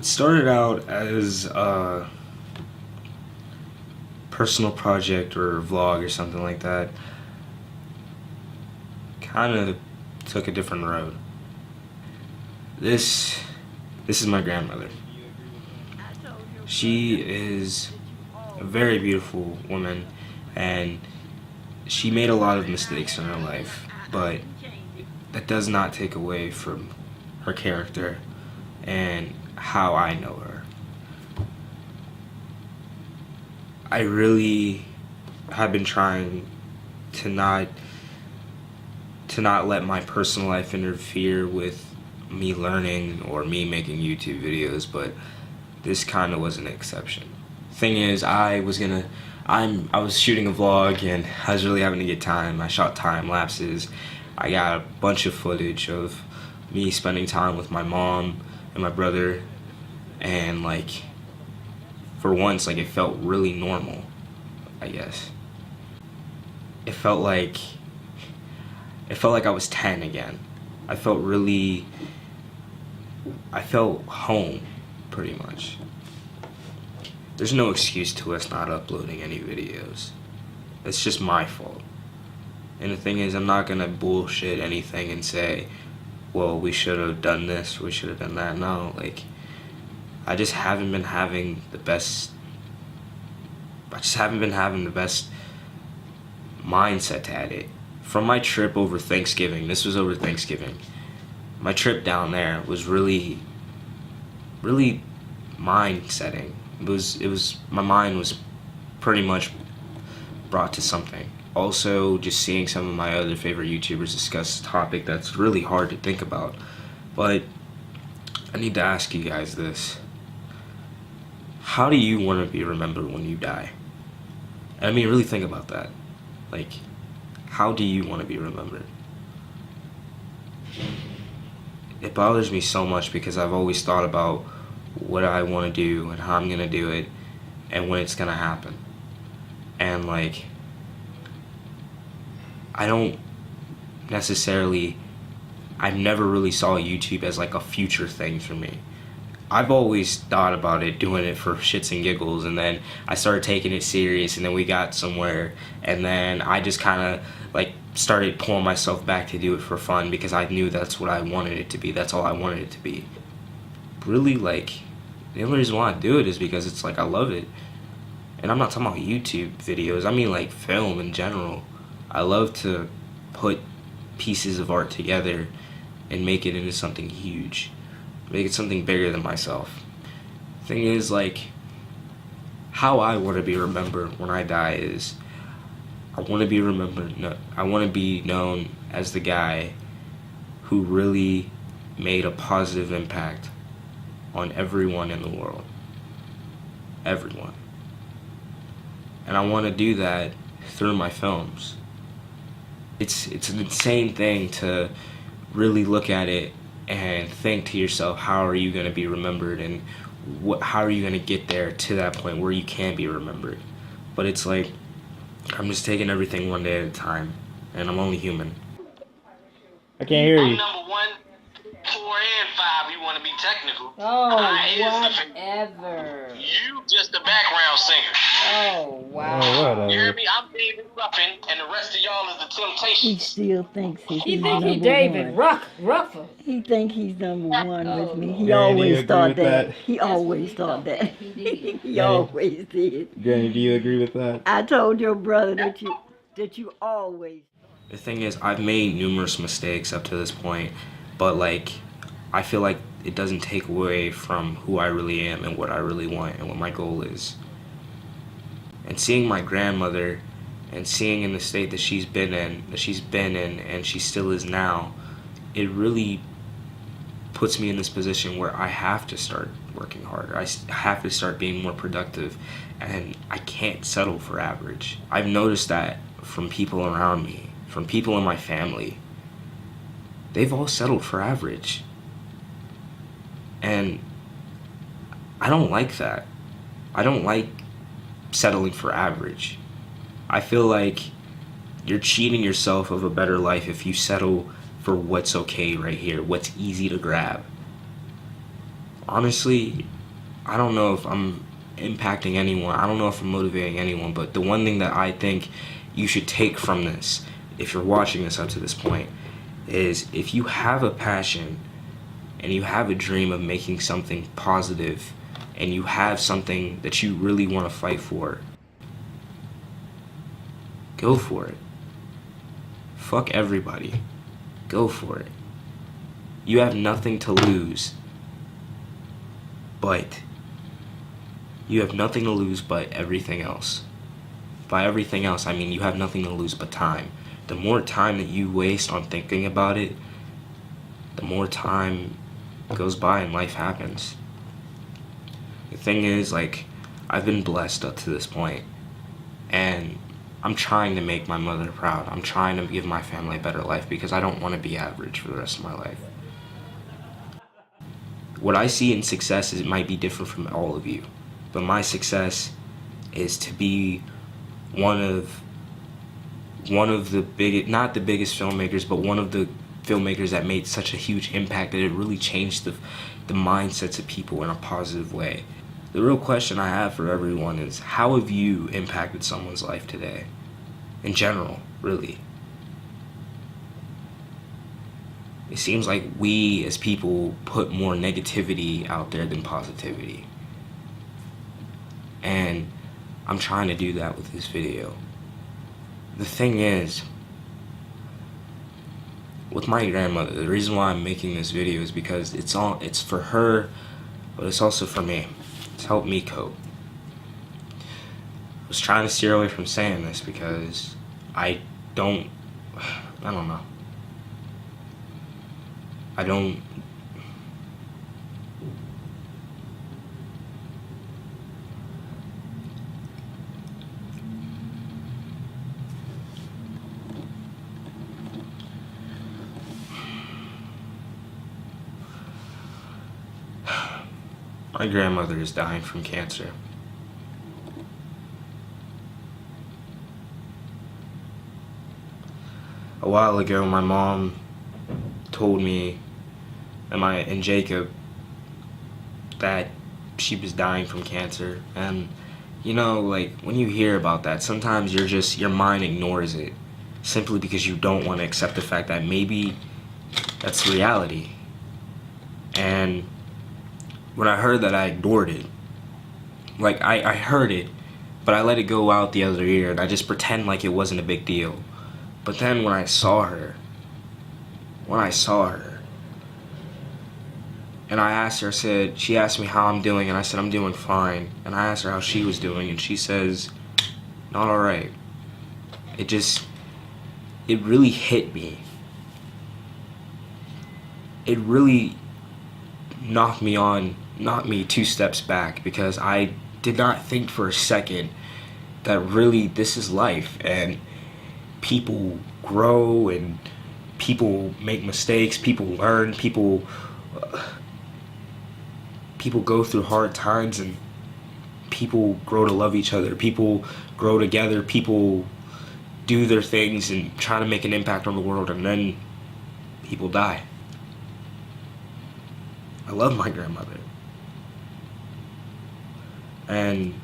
started out as a personal project or vlog or something like that. Kind of took a different road. This is my grandmother. She is a very beautiful woman, and she made a lot of mistakes in her life, but that does not take away from her character and how I know her. I really have been trying to not let my personal life interfere with me learning or me making YouTube videos, but this kind of was an exception. Thing is, I was shooting a vlog and I was really having to get time. I shot time lapses. I got a bunch of footage of me spending time with my mom and my brother, and like, for once, like, it felt really normal, I guess. It felt like I was 10 again. I felt home, pretty much. There's no excuse to us not uploading any videos. It's just my fault. And the thing is, I'm not gonna bullshit anything and say, well, we should have done this, we should have done that. No, like, I just haven't been having the best mindset at it. From my trip over Thanksgiving, this was over Thanksgiving, my trip down there was really mind setting. My mind was pretty much brought to something. Also, just seeing some of my other favorite YouTubers discuss a topic that's really hard to think about. But I need to ask you guys this. How do you want to be remembered when you die? I mean, really think about that. Like, how do you want to be remembered? It bothers me so much because I've always thought about what I want to do and how I'm going to do it and when it's going to happen. And like, I've never really saw YouTube as like a future thing for me. I've always thought about it, doing it for shits and giggles, and then I started taking it serious, and then we got somewhere, and then I just kind of like started pulling myself back to do it for fun because I knew that's what I wanted it to be. That's all I wanted it to be. Really, like, the only reason why I do it is because it's like I love it. And I'm not talking about YouTube videos, I mean like film in general. I love to put pieces of art together and make it into something huge. Make it something bigger than myself. Thing is, like, how I want to be remembered when I die is, I want to be known as the guy who really made a positive impact on everyone in the world. Everyone. And I want to do that through my films. It's an insane thing to really look at it and think to yourself, how are you going to be remembered, and how are you going to get there to that point where you can be remembered? But it's like, I'm just taking everything one day at a time, and I'm only human. I can't hear you. I'm number 1, 4, and 5. You want to be technical? Oh, whatever. You just a background singer. Oh, wow. Oh, whatever. You hear me? I'm David Ruffin, and the rest of y'all is the Temptations. He still thinks he's He number think he David one. Ruffer. He think he's number one with me. He Granny, do you always agree thought with that. that? He always thought that. He always did. Granny, do you agree with that? I told your brother that you always. The thing is, I've made numerous mistakes up to this point, but like, I feel like it doesn't take away from who I really am and what I really want and what my goal is. And seeing my grandmother and seeing in the state that she's been in and she still is now, it really puts me in this position where I have to start working harder. I have to start being more productive, and I can't settle for average. I've noticed that from people around me, from people in my family. They've all settled for average. And I don't like that. I don't like settling for average. I feel like you're cheating yourself of a better life if you settle for what's okay right here, what's easy to grab. Honestly, I don't know if I'm impacting anyone. I don't know if I'm motivating anyone, but the one thing that I think you should take from this, if you're watching this up to this point, is if you have a passion and you have a dream of making something positive and you have something that you really want to fight for, go for it. Fuck everybody. Go for it. You have nothing to lose, but you have nothing to lose but everything else. By everything else, I mean you have nothing to lose but time. The more time that you waste on thinking about it, the more time goes by and life happens. The thing is, like, I've been blessed up to this point, and I'm trying to make my mother proud. I'm trying to give my family a better life because I don't want to be average for the rest of my life. What I see in success is it might be different from all of you, but my success is to be one of the biggest, not the biggest filmmakers, but one of the filmmakers that made such a huge impact that it really changed the mindsets of people in a positive way. The real question I have for everyone is, how have you impacted someone's life today? In general, really. It seems like we as people put more negativity out there than positivity. And I'm trying to do that with this video. The thing is, with my grandmother, the reason why I'm making this video is because it's for her, but it's also for me. It's helped me cope. I was trying to steer away from saying this because I don't know. My grandmother is dying from cancer. A while ago, my mom told me and Jacob that she was dying from cancer. And you know, like, when you hear about that, sometimes your mind ignores it simply because you don't want to accept the fact that maybe that's reality. And when I heard that, I ignored it. Like, I heard it, but I let it go out the other ear, and I just pretend like it wasn't a big deal. But then when I saw her, and I asked her, she asked me how I'm doing, and I said I'm doing fine. And I asked her how she was doing, and she says, not alright. It really hit me. It really knocked me 2 steps back, because I did not think for a second that really this is life, and people grow, and people make mistakes, people learn, people go through hard times, and people grow to love each other, people grow together, people do their things and try to make an impact on the world, and then people die. I love my grandmother. And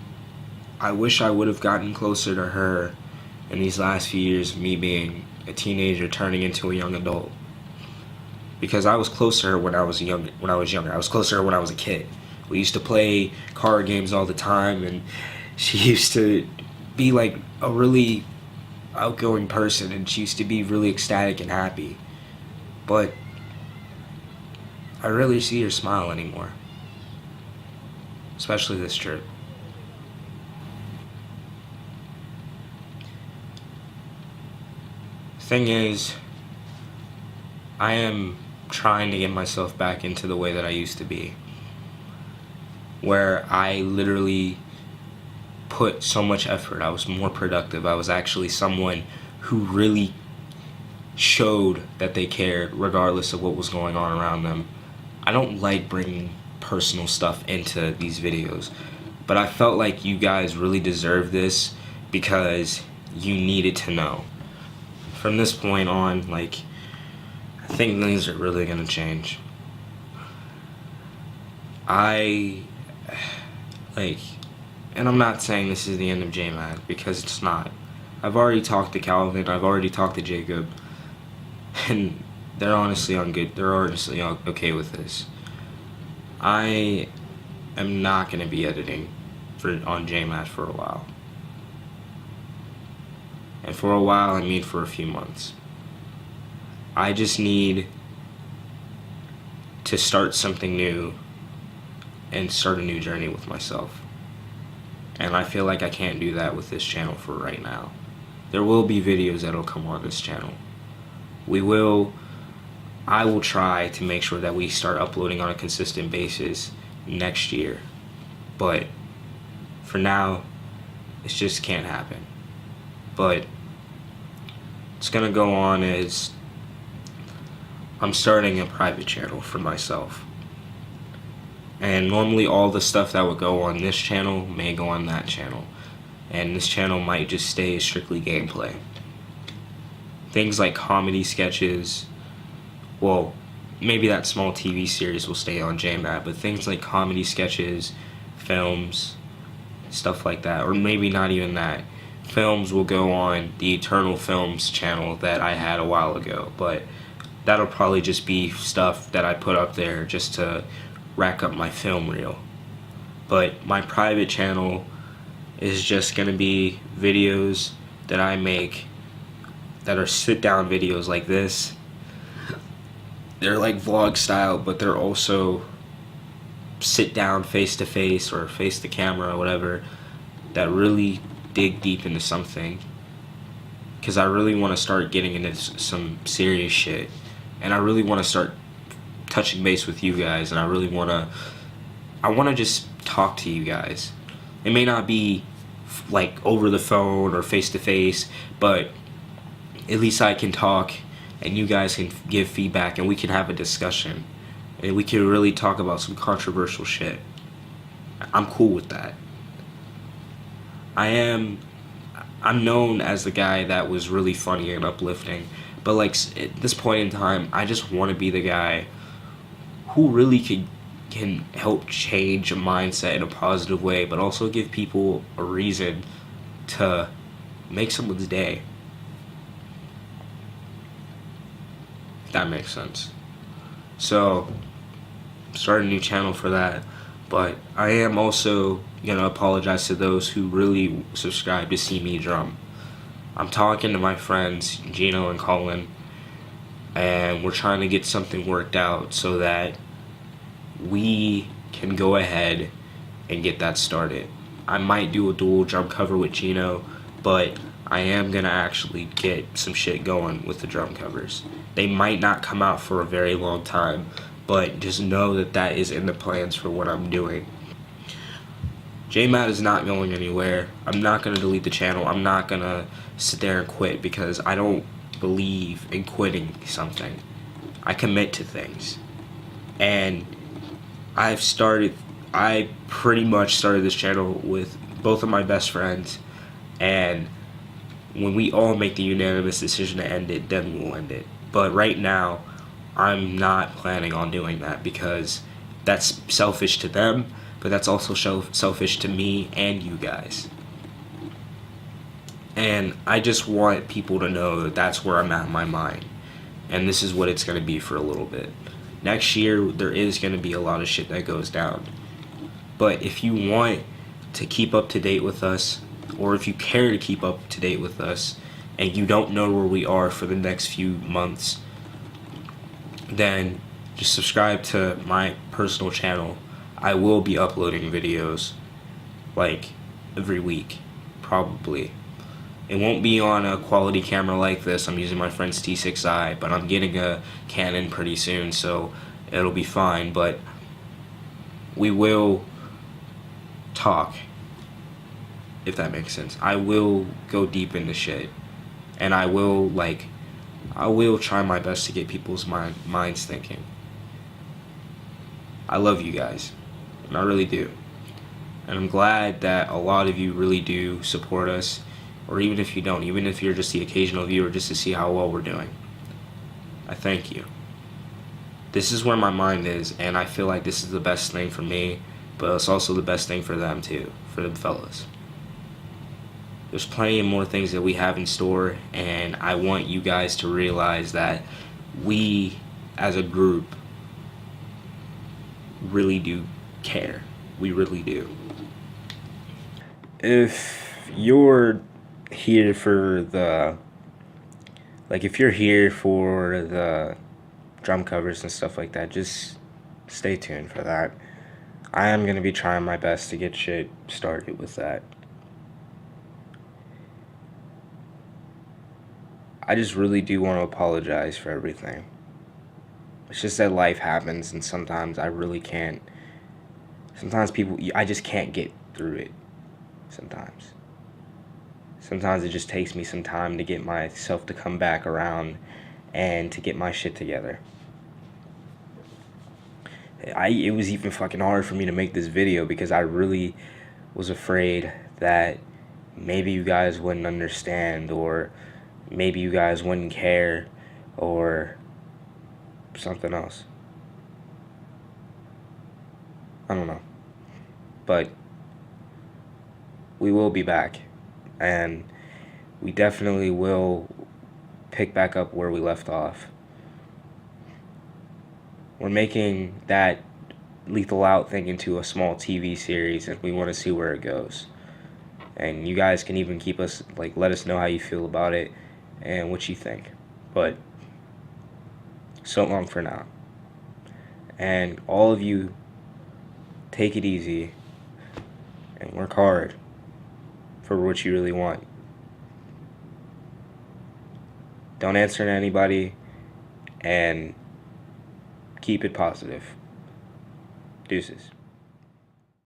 I wish I would have gotten closer to her in these last few years of me being a teenager turning into a young adult. Because I was close to her when I was younger. I was close to her when I was a kid. We used to play card games all the time, and she used to be like a really outgoing person, and she used to be really ecstatic and happy. But I rarely see her smile anymore. Especially this trip. Thing is, I am trying to get myself back into the way that I used to be, where I literally put so much effort. I was more productive. I was actually someone who really showed that they cared regardless of what was going on around them. I don't like bringing personal stuff into these videos, but I felt like you guys really deserve this because you needed to know. From this point on, like, I think things are really gonna change. I Like, and I'm not saying this is the end of JMAD, because it's not. I've already talked to Calvin, I've already talked to Jacob, and they're honestly okay with this. I am not going to be editing on JMAD for a while. And for a while, I mean for a few months. I just need to start something new and start a new journey with myself. And I feel like I can't do that with this channel for right now. There will be videos that'll come on this channel. I will try to make sure that we start uploading on a consistent basis next year. But for now, it just can't happen. But what's gonna go on is I'm starting a private channel for myself. And normally all the stuff that would go on this channel may go on that channel. And this channel might just stay strictly gameplay. Things like comedy sketches, well, maybe that small TV series will stay on JMAT, but things like comedy sketches, films, stuff like that, or maybe not even that. Films will go on the Eternal Films channel that I had a while ago, but that'll probably just be stuff that I put up there just to rack up my film reel. But my private channel is just gonna be videos that I make that are sit-down videos like this. They're like vlog style, but they're also sit down face to face or face to camera or whatever, that really dig deep into something. Because I really want to start getting into some serious shit. And I really want to start touching base with you guys. And I want to just talk to you guys. It may not be like over the phone or face to face, but at least I can talk and you guys can give feedback and we can have a discussion. And we can really talk about some controversial shit. I'm cool with that. I'm known as the guy that was really funny and uplifting, but like at this point in time, I just want to be the guy who really can help change a mindset in a positive way, but also give people a reason to make someone's day. If that makes sense. So, start a new channel for that. But I am also gonna apologize to those who really subscribe to see me drum. I'm talking to my friends Gino and Colin, and we're trying to get something worked out so that we can go ahead and get that started. I might do a dual drum cover with Gino, but I am gonna actually get some shit going with the drum covers. They might not come out for a very long time, but just know that that is in the plans for what I'm doing. JMAT is not going anywhere. I'm not going to delete the channel. I'm not going to sit there and quit because I don't believe in quitting something. I commit to things. And I pretty much started this channel with both of my best friends, and when we all make the unanimous decision to end it, then we'll end it. But right now, I'm not planning on doing that because that's selfish to them, but that's also selfish to me and you guys. And I just want people to know that that's where I'm at in my mind. And this is what it's going to be for a little bit. Next year, there is going to be a lot of shit that goes down. But if you want to keep up to date with us, or if you care to keep up to date with us, and you don't know where we are for the next few months, then just subscribe to my personal channel. I will be uploading videos like every week, probably. It won't be on a quality camera like this. I'm using my friend's T6i, but I'm getting a Canon pretty soon, so it'll be fine. But we will talk, if that makes sense. I will go deep into shit, and I will try my best to get people's minds thinking. I love you guys, and I really do. And I'm glad that a lot of you really do support us, or even if you don't, even if you're just the occasional viewer just to see how well we're doing. I thank you. This is where my mind is, and I feel like this is the best thing for me, but it's also the best thing for them too, for the fellas. There's plenty of more things that we have in store, and I want you guys to realize that we, as a group, really do care. We really do. If you're here for the, if you're here for the drum covers and stuff like that, just stay tuned for that. I am going to be trying my best to get shit started with that. I just really do want to apologize for everything. It's just that life happens, and sometimes I really can't. Sometimes I just can't get through it. Sometimes it just takes me some time to get myself to come back around and to get my shit together. It was even fucking hard for me to make this video because I really was afraid that maybe you guys wouldn't understand, or maybe you guys wouldn't care, or something else. I don't know. But we will be back, and we definitely will pick back up where we left off. We're making that Lethal Out thing into a small TV series, and we want to see where it goes. And you guys can even keep us, let us know how you feel about it and what you think. But so long for now. And all of you, take it easy and work hard for what you really want. Don't answer to anybody, and keep it positive. Deuces.